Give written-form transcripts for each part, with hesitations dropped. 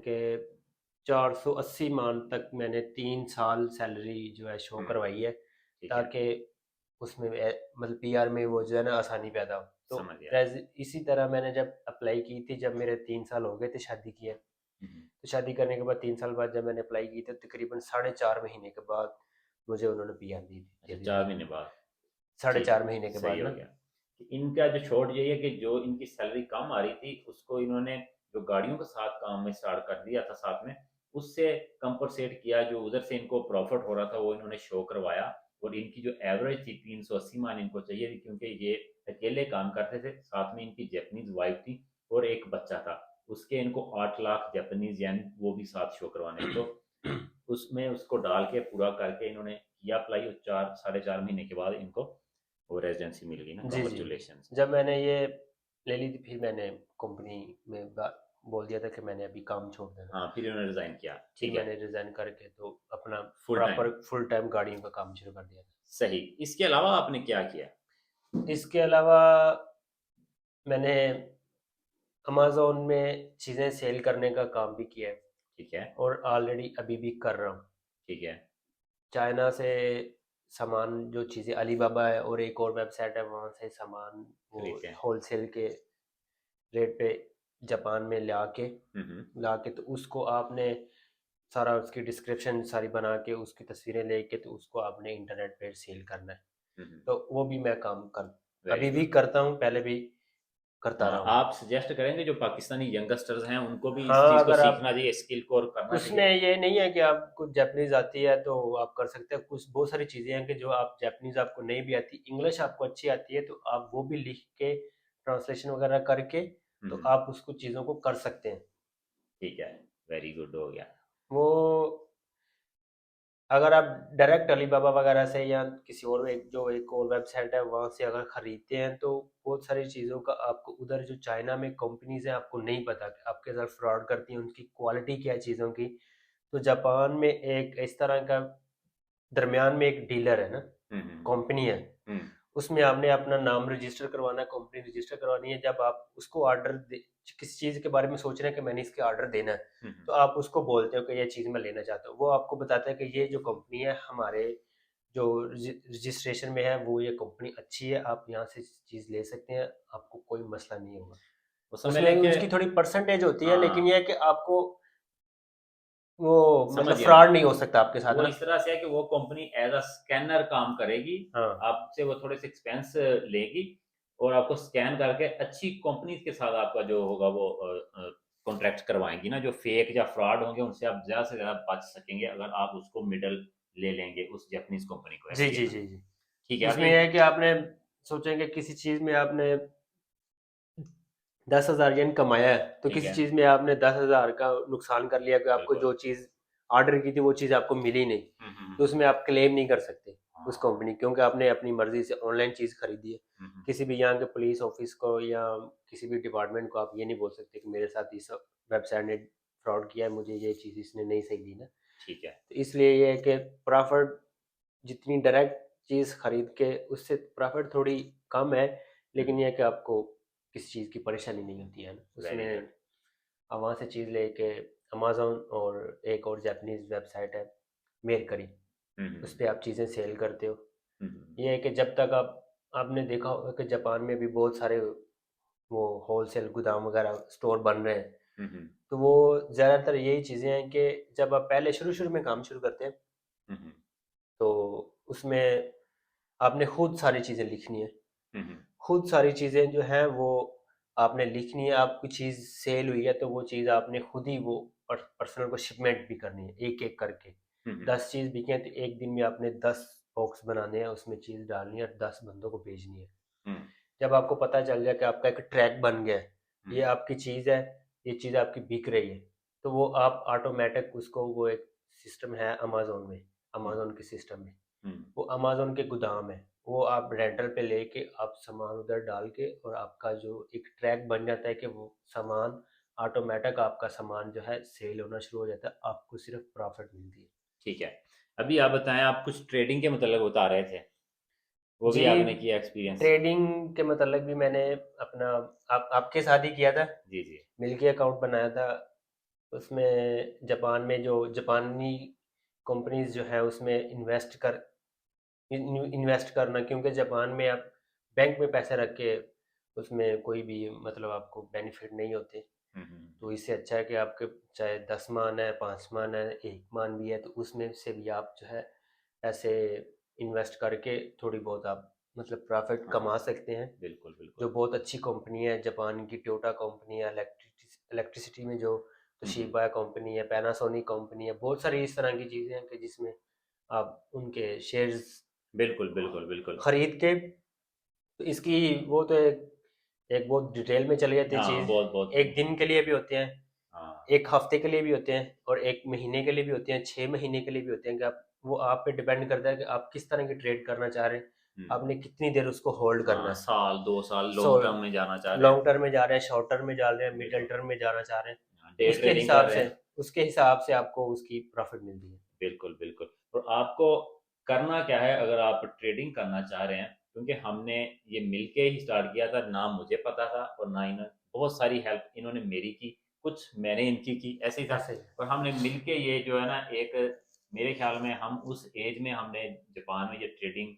के 480 मान तक मैंने 3 साल सैलरी जो है शो हम्म। करवाई है, ठीक है। ताकि उसमें मतलब पीआर में वो जो है ना आसानी पैदा हो। तो समझ गया। इसी तरह मैंने जब अप्लाई की थी, जब मेरे 3 साल हो गए थे शादी किए, हम्म। तो शादी करने के बाद 3 साल बाद जब मैंने अप्लाई की थी, तकरीबन 4.5 महीने के बाद मुझे उन्होंने पीआर अच्छा, दे दी चार थी। महीने बाद। साढ़े ठीक है। चार महीने के सही बाद हो ना। गया। कि इनका जो छोड़ यही है कि जो इनकी सैलरी कम आ रही थी उसको इन्होंने जो गाड़ियों के साथ काम में स्टार्ट कर दिया था साथ में, उससे कंपनसेट किया। जो उधर से इनको प्रॉफिट हो रहा था वो इन्होंने शो करवाया। और इनकी जो एवरेज थी 380 मान इनको चाहिए थी, क्योंकि ये अकेले काम करते थे, साथ में इनकी जापानीज वाइफ थी और एक बच्चा था। उसके इनको 8 लाख जापानीज येन वो भी साथ शो करवाने, तो उसमें उसको डाल के पूरा करके इन्होंने किया अप्लाई, और 4 साढ़े 4 महीने के बाद इनको वो रेजिडेंसी मिल गई ना। जी जी। कॉन्ग्रेचुलेशन। जब मैंने ये ले ली थी, फिर मैंने कंपनी में बोल दिया था कि मैंने अभी काम छोड़ देना। हाँ, फिर इन्होंने रिजाइन किया। फिर ठीक है। मैंने रिजाइन करके तो अपना full time. Proper full time गाड़ियों का काम शुरू कर दिया सही। इसके अलावा आपने क्या किया? था। इसके अलावा मैंने अमेज़न में चीज़ें सेल करने का काम भी किया है, ठीक है। और ऑलरेडी अभी भी कर रहा हूँ। ठीक है। चाइना से सामान, जो चीज़ें अलीबाबा है और एक और वेबसाइट है, वहाँ से सामान वो खरीदते हैं। होलसेल के रेट पे जापान में हम्म। ला के तो उसको आपने सारा उसकी डिस्क्रिप्शन सारी बना के, उसकी तस्वीरें लेके, तो उसको आपने इंटरनेट पे सेल करना है। हम्म। तो वो भी मैं काम कर वेरी अभी भी गुड। करता हूँ, पहले भी करता हाँ, रहा हूँ। आप सजेस्ट करेंगे जो पाकिस्तानी यंगस्टर्स हैं उनको भी इस हाँ, चीज़ को अगर आप, सीखना चाहिए, स्किल को और करना उसमें चाहिए? ये नहीं है कि आपको जापानीज आती है तो आप कर सकते हैं। कुछ बहुत सारी चीज़ें हैं कि जो आप जापानीज आपको नहीं भी आती, इंग्लिश आपको अच्छी आती है, तो आप वो भी लिख के ट्रांसलेशन वगैरह करके तो हम्म। आप उसको चीज़ों को कर सकते हैं। ठीक है। वेरी गुड हो गया। वो अगर आप डायरेक्ट अलीबाबा वगैरह से या किसी और एक और वेबसाइट है वहाँ से अगर खरीदते हैं, तो बहुत सारी चीज़ों का आपको उधर, जो चाइना में कंपनीज हैं, आपको नहीं पता कि आपके साथ फ्रॉड करती हैं, उनकी क्वालिटी क्या है चीज़ों की। तो जापान में एक इस तरह का दरमियान में एक डीलर है ना, हम्म। कंपनी है, हम्म। उसमें आपने अपना नाम रजिस्टर करवाना है, कंपनी रजिस्टर करवानी है। जब आप उसको किसी चीज़ के बारे में सोच रहे हैं कि मैंने इसके ऑर्डर देना है, हम्म। तो आप उसको बोलते हो कि ये चीज़ मैं लेना चाहता हूँ। वो आपको बताता है कि ये जो कंपनी है हमारे जो रजिस्ट्रेशन में है, वो ये कंपनी अच्छी है, आप यहाँ से चीज़ ले सकते हैं, आपको कोई मसला नहीं होगा। वो समझ उसमें लें कि उसकी थोड़ी परसेंटेज होती है, लेकिन हाँ, यह है कि आपको वो समझ मतलब गया मैं। फ्रॉड नहीं हो सकता आपके साथ वो ना। इस तरह से है कि वो कंपनी एज अ स्कैनर काम करेगी। हाँ आपसे वो थोड़े से एक्सपेंस लेगी और आपको स्कैन करके अच्छी कंपनी के साथ आपका जो होगा वो कॉन्ट्रैक्ट करवाएंगी ना। जो फेक या फ्रॉड होंगे उनसे आप ज़्यादा से ज़्यादा बच सकेंगे अगर आप उसको मिडल ले लेंगे उस जापानीज कंपनी को। जी ऐसे ही है जी ना? जी जी। ठीक है। उसमें अभी यह है कि आपने सोचेंगे किसी चीज़ में आपने 10,000 येन कमाया है, तो ठीक किसी है। चीज़ में आपने 10,000 का नुकसान कर लिया कि आपको बिल्कुल। जो चीज़ ऑर्डर की थी वो चीज़ आपको मिली नहीं, तो हम्म। उसमें आप क्लेम नहीं कर सकते उस हाँ। कंपनी, क्योंकि आपने अपनी मर्जी से ऑनलाइन चीज़ खरीदी है। हम्म। किसी भी यहाँ के पुलिस ऑफिस को या किसी भी डिपार्टमेंट को आप ये नहीं बोल सकते कि मेरे साथ इस वेबसाइट ने फ्रॉड किया है, मुझे ये चीज़ इसने नहीं सही दी ना। ठीक है। तो इसलिए ये है कि प्रॉफिट, जितनी डायरेक्ट चीज़ खरीद के उससे प्रॉफिट थोड़ी कम है, लेकिन हम्म। यह है कि आपको किसी चीज़ की परेशानी नहीं होती है ना वेरी उसमें। गुड। आप वहाँ से चीज़ लेके अमेज़न और एक और जापानीज़ वेबसाइट है मेरकरी, उस हम्म। पे आप चीज़ें सेल करते हो। हम्म। ये है कि जब तक आपने देखा होगा कि जापान में भी बहुत सारे वो होलसेल गोदाम वगैरह स्टोर बन रहे हैं। हम्म। तो वो ज़्यादातर यही चीज़ें हैं कि जब आप पहले शुरू शुरू में काम शुरू करते हैं, हम्म। तो उसमें आपने खुद सारी चीज़ें लिखनी है। हम्म। खुद सारी चीज़ें जो हैं वो आपने लिखनी है। आपकी चीज़ सेल हुई है तो वो चीज़ आपने खुद ही वो पर्सनल को शिपमेंट भी करनी है, एक एक करके। हम्म। 10 चीज़ बिके हैं तो एक दिन में आपने 10 बॉक्स बनाने हैं, उसमें चीज़ डालनी है और 10 बंदों को भेजनी है। हम्म। जब आपको पता चल जाए कि आपका एक ट्रैक बन गया है, ये हम्म। आपकी चीज़ है, ये चीज़ आपकी बिक रही है, तो वो आप ऑटोमेटिक उसको, वो एक सिस्टम है अमेज़न में, हम्म। अमेज़न के सिस्टम में, हम्म। वो अमेज़न के गोदाम है, वो आप रेंटल पे लेके आप सामान उधर डाल के, और आपका जो एक ट्रैक बन जाता है कि वो सामान ऑटोमेटिक, आपका सामान जो है सेल होना शुरू हो जाता है, आपको सिर्फ प्रॉफिट मिलती है। ठीक है। अभी आप बताएं, आप कुछ ट्रेडिंग के मतलब बता रहे थे, वो भी जी, आपने किया एक्सपीरियंस? ट्रेडिंग के मतलब भी मैंने अपना आपके साथ ही किया था, जी जी। मिलके अकाउंट बनाया था। उसमें जापान में जो जापानी कंपनीज जो है उसमें इन्वेस्ट करना, क्योंकि जापान में आप बैंक में पैसे रख के उसमें कोई भी मतलब आपको बेनिफिट नहीं होते। हम्म, हम्म, तो इससे अच्छा है कि आपके चाहे 10 मान है, 5 मान है, 1 मान भी है, तो उसमें से भी आप जो है ऐसे इन्वेस्ट करके थोड़ी बहुत आप मतलब प्रॉफिट हाँ कमा सकते हैं। बिल्कुल बिल्कुल। जो बहुत अच्छी कंपनी है जापान की, टोयोटा कंपनी है, इलेक्ट्रिसिटी में जो हम्म, तोशिबा कंपनी है, पैनासोनिक कंपनी है, बहुत सारी इस तरह की चीज़ें हैं कि जिसमें आप उनके शेयर्स बिल्कुल बिल्कुल बिल्कुल। खरीद के, तो इसकी वो तो एक बहुत डिटेल में चली जाती है हाँ चीज़। बहुत बहुत। एक दिन के लिए भी होते हैं, हाँ। एक हफ्ते के लिए भी होते हैं, और एक महीने के लिए भी होते हैं, 6 महीने के लिए भी होते हैं, कि आप वो आप पे डिपेंड करता है कि आप किस तरह की ट्रेड करना चाह रहे हैं। हम्म। आपने कितनी देर उसको होल्ड करना हाँ, है। साल 2 साल सो लॉन्ग टर्म में जाना चाह रहे हैं। लॉन्ग टर्म में जा रहे हैं, शॉर्ट टर्म में जा रहे हैं, मिडल बिल्कुल। टर्म में जाना चाह रहे हैं, हाँ, तो डे ट्रेडिंग कर रहे हैं। उसके हिसाब से आपको उसकी प्रॉफिट मिलती है। बिल्कुल बिल्कुल। और आपको करना क्या है अगर आप ट्रेडिंग करना चाह रहे हैं, क्योंकि हमने ये मिलके ही स्टार्ट किया था, ना मुझे पता था और ना इन्होंने, बहुत सारी हेल्प इन्होंने मेरी की, कुछ मैंने इनकी की, ऐसे ही था। ऐसे ही। और हमने मिलके ये जो है ना एक, मेरे ख्याल में हम उस एज में हमने जापान में ये ट्रेडिंग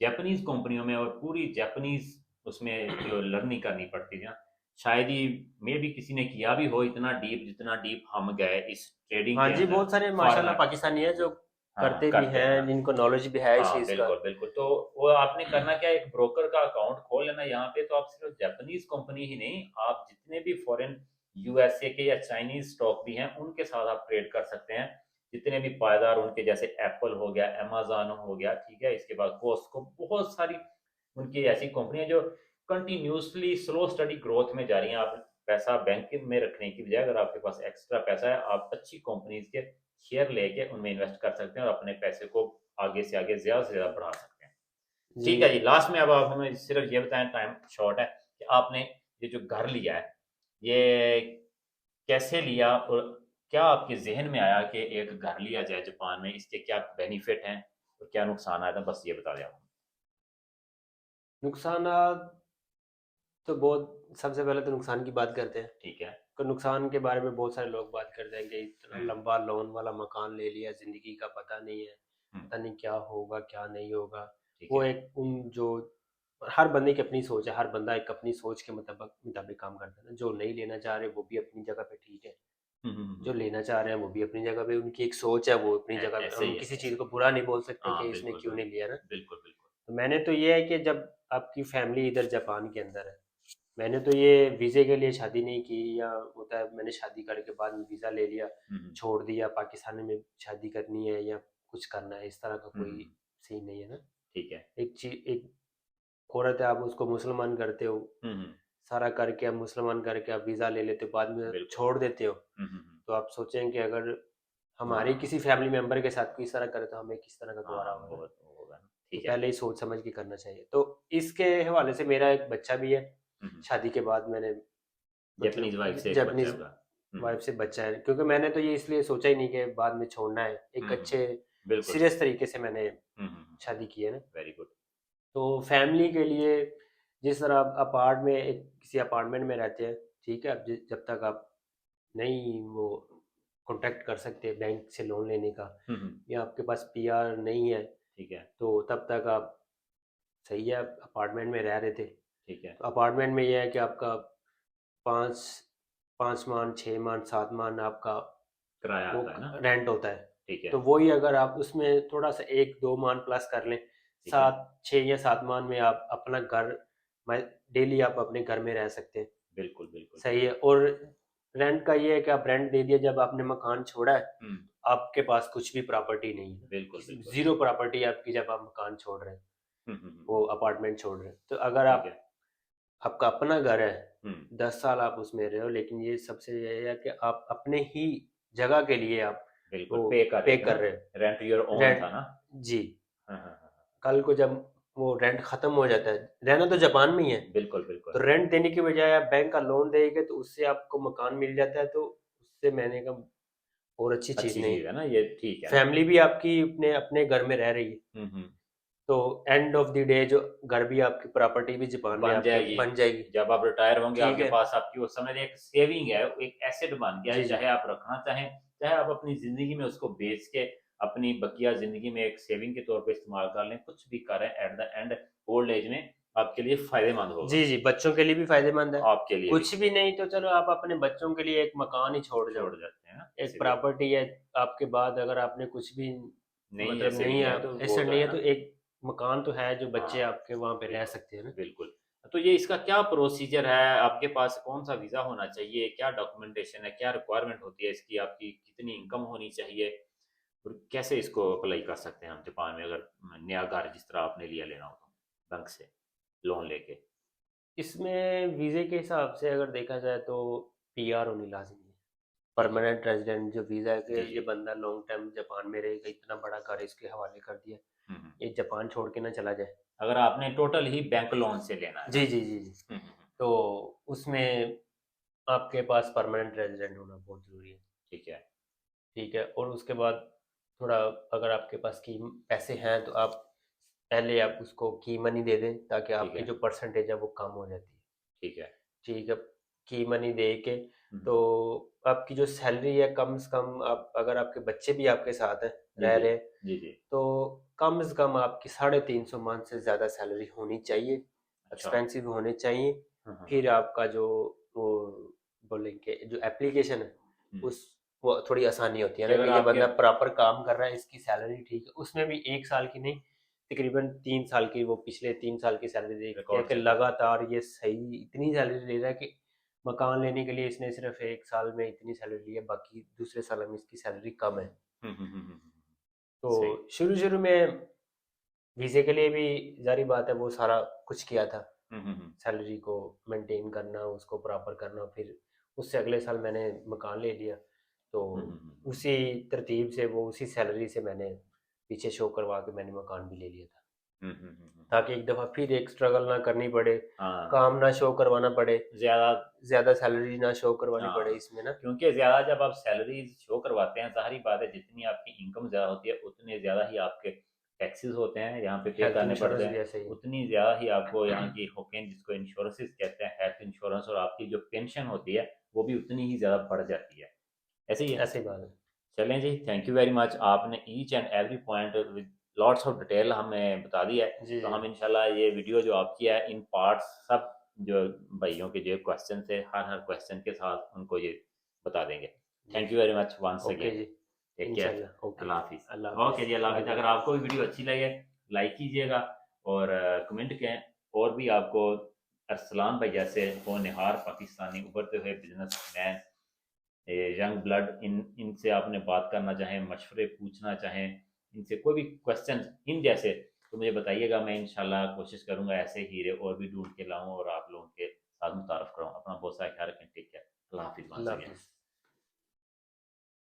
जापानीज कंपनियों में और पूरी जापानीज उसमें जो लर्निंग करनी पड़ती थी ना, शायद ही मे भी किसी ने किया भी हो इतना डीप जितना डीप हम गए इस ट्रेडिंग हाँ के जी, अंदर। बहुत सारे माशाल्लाह फॉरेनर। पाकिस्तानी है जो हाँ करते भी करते हैं हैं, ना। जिनको नॉलेज भी है इस हाँ चीज़ का। बिल्कुल बिल्कुल। तो वो आपने करना क्या, एक ब्रोकर का अकाउंट खोल लेना यहाँ पे, तो आप सिर्फ जापानीज कंपनी ही नहीं, आप जितने भी फॉरेन यूएसए के या चाइनीज स्टॉक भी हैं उनके साथ आप ट्रेड कर सकते हैं। जितने भी पायदार उनके, जैसे एप्पल हो गया, अमेजोन हो गया, ठीक है, इसके बाद कोस्को, बहुत सारी उनकी ऐसी कंपनियां जो कंटिन्यूसली स्लो स्टडी ग्रोथ में जा रही हैं। आप पैसा बैंक में रखने की बजाय अगर आपके पास एक्स्ट्रा पैसा है, आप अच्छी कंपनीज के शेयर लेके उनमें इन्वेस्ट कर सकते हैं और अपने पैसे को आगे से आगे ज्यादा से ज्यादा बढ़ा सकते हैं। जी। ठीक है जी, लास्ट में अब आप हमें सिर्फ ये बताएं, टाइम शॉर्ट है, कि आपने ये जो घर लिया है ये कैसे लिया, और क्या आपके जहन में आया कि एक घर लिया जाए जापान में, इसके क्या बेनिफिट हैं और क्या नुकसान आया था, बस ये बता दें आप। नुकसान तो बहुत, सबसे पहले तो नुकसान की बात करते हैं। ठीक है। तो नुकसान के बारे में बहुत सारे लोग बात करते हैं कि इतना हम्म, लंबा लोन वाला मकान ले लिया, ज़िंदगी का पता नहीं है, हम्म, पता नहीं क्या होगा क्या नहीं होगा। ठीक वो है। एक उन जो हर बंदे की अपनी सोच है, हर बंदा एक अपनी सोच के मुताबिक मुताबिक काम करता है ना। जो नहीं लेना चाह रहे वो भी अपनी जगह पे ठीक है, हम्म, जो लेना चाह रहे हैं वो भी अपनी जगह पे, उनकी एक सोच है, वो अपनी जगह पे। ऐसे हम ही है, किसी चीज़ ऐसे को ही। बुरा नहीं बोल सकते हाँ कि इसने बिल्कुल क्यों नहीं लिया ना। बिल्कुल बिल्कुल। तो मैंने तो ये है कि जब आपकी फैमिली इधर जापान के अंदर है, मैंने तो ये वीज़े के लिए शादी नहीं की, या होता है मैंने शादी करके बाद में वीज़ा ले लिया, हम्म, छोड़ दिया, पाकिस्तान में शादी करनी है या कुछ करना है, इस तरह का हम्म, कोई सीन नहीं है ना। ठीक है। एक औरत है, आप उसको मुसलमान करते हो, हम्म, सारा करके आप मुसलमान करके आप वीज़ा ले लेते हो, बाद में बिल्कुल। छोड़ देते हो, हम्म। तो आप सोचें कि अगर हमारे हाँ किसी फैमिली मेंबर के साथ कोई इस तरह करे तो हमें किस तरह का गवारा हाँ, होगा ना। बहुत वो होगा ना, तो ठीक है। पहले ही सोच समझ के करना चाहिए। तो इसके हवाले से मेरा एक बच्चा भी है, हम्म। शादी के बाद मैंने जापानीज मतलब वाइफ से एक बच्चा है जापानीज आपका। वाइफ से बच्चा है, क्योंकि मैंने तो ये इसलिए सोचा ही नहीं कि बाद में छोड़ना है, एक हम्म, अच्छे बिल्कुल। सीरियस तरीके से मैंने शादी की है ना। Very good. तो फैमिली के लिए जिस तरह आप किसी अपार्टमेंट में रहते हैं, ठीक है, अब जब तक आप नहीं वो कॉन्टैक्ट कर सकते बैंक से लोन लेने का, हम्म, या आपके पास पीआर नहीं है, ठीक है। तो तब तक आप सही है अपार्टमेंट में रह रहे थे। ठीक है। तो अपार्टमेंट में ये है कि आपका 5 5 मान, 6 मान, 7 मान आपका किराया वो आता है ना। रेंट होता है। ठीक है। तो वही अगर आप उसमें थोड़ा-सा 1-2 मान प्लस कर लें, ठीक है। 7 6 या 7 मान में आप अपना घर में डेली आप अपने घर में रह सकते हैं। बिल्कुल बिल्कुल सही है। बिल्कुल। और रेंट का ये है कि आप रेंट दे दिया, जब आपने मकान छोड़ा है, हम्म, आपके पास कुछ भी प्रॉपर्टी नहीं है। बिल्कुल किसी बिल्कुल। ज़ीरो प्रॉपर्टी है आपकी जब आप मकान छोड़ रहे हैं, वो हम्म, अपार्टमेंट छोड़ रहे हैं। तो अगर ठीक आप है। आपका अपना घर है, हम्म, 10 साल आप उसमें रहे हो, लेकिन ये सबसे ये है कि आप अपने ही जगह के लिए आप बिल्कुल वो पे कर रहे पे थे कर ना। रहे हो। रेंट योर ओन था रेंट। ना। जी। हाँ हाँ हाँ हाँ। कल को जब वो रेंट खत्म हो जाता है, रहना तो जापान में ही है, बिल्कुल बिल्कुल। तो रेंट देने की बजाय आप बैंक का लोन देंगे तो उससे आपको मकान मिल जाता है, तो उससे मैंने कहा और अच्छी चीज़ अच्छी नहीं। चीज है ना ये, ठीक है ना। फैमिली भी आपकी अपने अपने घर में रह रही है। हम्म। तो एंड ऑफ द डे जो घर भी आपकी प्रॉपर्टी भी जापान में बन आपके जाएगी। बन जाएगी। जब आप रिटायर होंगे ठीक आपके है। पास आपकी उस समय एक सेविंग है, एक एसेट बन गया है, जी जी। चाहे आप रखना चाहें, चाहे आप अपनी जिंदगी में उसको बेच के अपनी बकिया जिंदगी में एक सेविंग के तौर पे इस्तेमाल कर लें, कुछ भी करें, at the end old age में आपके लिए फायदेमंद होगा। जी जी, बच्चों के लिए भी फायदेमंद है। आपके लिए भी कुछ भी नहीं तो चलो आप अपने बच्चों के लिए एक मकान ही छोड़ जाओ, छोड़ जाते हैं ना, एक इसीलिए प्रॉपर्टी है आपके बाद, अगर आपने कुछ भी नहीं मतलब ऐसे नहीं भी है, है तो वो एसेट तो नहीं है है, ना। तो एक मकान तो है जो बच्चे हाँ आपके वहां पे रह बिल्कुल सकते हैं ना। बिल्कुल। तो ये इसका क्या प्रोसीजर है, आपके पास कौन सा वीजा होना चाहिए, क्या डॉक्यूमेंटेशन है, क्या रिक्वायरमेंट होती है इसकी, आपकी कितनी इनकम होनी चाहिए, और कैसे इसको अप्लाई कर सकते हैं हम जापान में, अगर नया घर जिस तरह आपने लिया लेना हो तो बैंक से लोन लेके। इसमें वीज़े के हिसाब से अगर देखा जाए तो पीआर होनी लाजमी है, ठीक है। परमानेंट रेजिडेंट जो वीज़ा है कि जी ये जी। बंदा लॉन्ग टाइम जापान में रहेगा, इतना बड़ा घर इसके हवाले कर दिया, हम्म। ये जापान छोड़ के ना चला जाए। अगर आपने टोटल ही बैंक लोन से लेना है जी ना। जी जी जी। हम्म। तो उसमें आपके पास परमानेंट रेजिडेंट होना बहुत ज़रूरी है। ठीक है। ठीक है, और उसके बाद थोड़ा अगर आपके पास की पैसे हैं तो आप पहले आप उसको की मनी दे दें, ताकि ठीक आपकी है। जो परसेंटेज है वो कम हो जाती है। ठीक है। ठीक है, की मनी दे के हम्म। तो आपकी जो सैलरी है कम से कम, आप अगर आपके बच्चे भी आपके साथ हैं जी रह जी। रहे हैं, जी जी। तो कम से कम आपकी 350 मंथ से ज़्यादा सैलरी होनी चाहिए, अच्छा। एक्सपेंसिव होने चाहिए। फिर आपका जो वो बोलेंगे जो एप्लीकेशन है, हम्म। उस वो थोड़ी आसानी होती है कि ना, अगर कि ये आपके बंदा प्रॉपर काम कर रहा है, इसकी सैलरी ठीक है, उसमें भी 1 साल की नहीं, तकरीबन 3 साल की, वो पिछले 3 साल की सैलरी देखते हैं रिकॉर्ड कि चेक करते हैं। लगातार ये सही इतनी सैलरी ले रहा है कि मकान लेने के लिए इसने सिर्फ 1 साल में इतनी सैलरी ली है, बाकी दूसरे साल में इसकी सैलरी कम है। तो सही। शुरू शुरू में वीज़े के लिए भी जारी बात है वो सारा कुछ किया था, हम्म। सैलरी को मेंटेन करना, उसको प्रॉपर करना, फिर उससे अगले साल मैंने मकान ले लिया। तो हम्म। उसी तरतीब से वो उसी सैलरी से मैंने पीछे शो करवा के मैंने मकान भी ले लिया था, ताकि एक दफ़ा फिर एक स्ट्रगल ना करनी पड़े, हाँ। काम ना शो करवाना पड़े, ज्यादा। ज़्यादा सैलरी ना शो करवानी पड़े हाँ, इसमें ना। क्योंकि ज्यादा जब आप सैलरी शो करवाते हैं, जाहिर बात है जितनी आपकी इनकम ज्यादा होती है उतने ज्यादा ही आपके टैक्सेस होते हैं यहाँ पे पे हेल्थ करने पड़ते इंश्योरेंस हैं, भी ऐसे ही है। उतनी ज्यादा ही आपको यहाँ की हुकूमत जिसको इंश्योरेंसेस कहते हैं, हेल्थ इंश्योरेंस, और आपकी जो पेंशन होती है वो भी उतनी ही ज्यादा बढ़ जाती है। ऐसे ही है। ऐसे ही बात है। चलें जी, थैंक यू वेरी मच, आपने each and every point with lots of detail हमें बता दिया है। जी तो जी। हम इंशाल्लाह ये वीडियो जो आपकी है इन पार्ट्स सब, जो भाइयों के जो क्वेश्चन थे हर हर क्वेश्चन के साथ उनको ये बता देंगे। जी थैंक जी। You very much once okay again. जी। Take care. इंशाल्लाह ओके। अल्लाह हाफिज। अल्लाह हाफिज़। ओके जी, अल्लाह बाय हाफिज। बाय। अगर आपको भी वीडियो अच्छी लगे लाइक कीजिएगा और कमेंट करें, और भी आपको अरसलान भाई जैसे होनहार पाकिस्तानी उभरते हुए बिजनेसमैन, यंग ब्लड, इनसे आपने बात करना चाहें, मशवरे पूछना चाहें, इनसे कोई भी क्वेश्चन इन जैसे, तो मुझे बताइएगा, मैं इंशाल्लाह कोशिश करूंगा ऐसे हीरे और भी ढूंढ के लाऊं और आप लोगों के साथ मुतारफ कराऊं। अपना बहुत सारा ख्याल रखें। Take care. अल्लाह हाफिज वंस अल्लाह अगेन। हाफिज़।